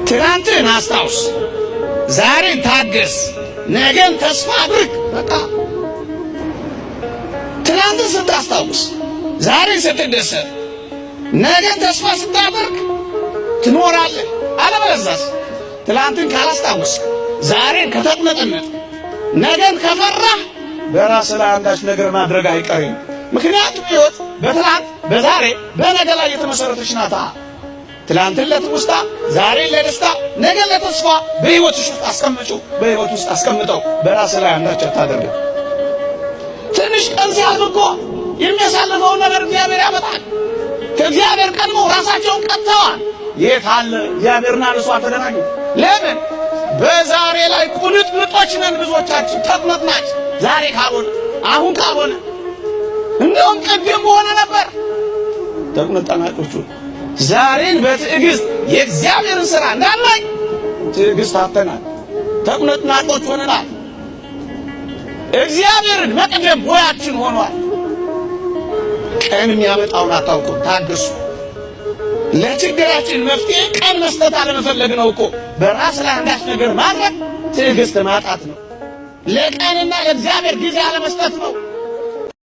ትናንትን አስታውስ፣ ዛሬን ታገስ፣ ነገን ተስፋ አድርግ። በቃ ትናንትን ስታስታውስ፣ ዛሬን ስትደሰት፣ ነገን ተስፋ ስታደርግ ትኖራለህ። አለበለዚያስ ትናንትን ካላስታወስ፣ ዛሬን ከተጥነጠነጥ፣ ነገን ከፈራህ በራስህ ላይ አንዳች ነገር ማድረግ አይቀርም። ምክንያቱም ሕይወት በትናንት በዛሬ በነገ ላይ የተመሰረተች ናታ። ትናንትን ለትውስታ፣ ዛሬን ለደስታ፣ ነገን ለተስፋ በሕይወትሽ ውስጥ አስቀምጪው፣ በሕይወት ውስጥ አስቀምጠው። በራስህ ላይ አንዳች አታደርግም። ትንሽ ቀን ሲያልፍ እኮ የሚያሳልፈውን ነገር እግዚአብሔር ያመጣል። ከእግዚአብሔር ቀድሞ ራሳቸውን ቀጥተዋል። የት አለ እግዚአብሔርና እርሱ አልተገናኙ? ለምን? በዛሬ ላይ ቁንጥንጦች ነን ብዙዎቻችን፣ ተቅመጥናች። ዛሬ ካልሆነ አሁን ካልሆነ እንደውም ቅድም በሆነ ነበር። ተቅመጥናጮቹ ዛሬን በትዕግስት የእግዚአብሔርን ሥራ እንዳናይ ትዕግስት አጥተናል። ተቅመጥናጮች ሆነናል። እግዚአብሔርን መቅደም ቦያችን ሆኗል። ቀን የሚያመጣውን አታውቁም። ታገሱ። ለችግራችን መፍትሄ ቀን መስጠት አለመፈለግ ነው እኮ። በራስ ላይ አንዳች ነገር ማድረግ ትዕግስት ማጣት ነው። ለቀንና ለእግዚአብሔር ጊዜ አለመስጠት ነው።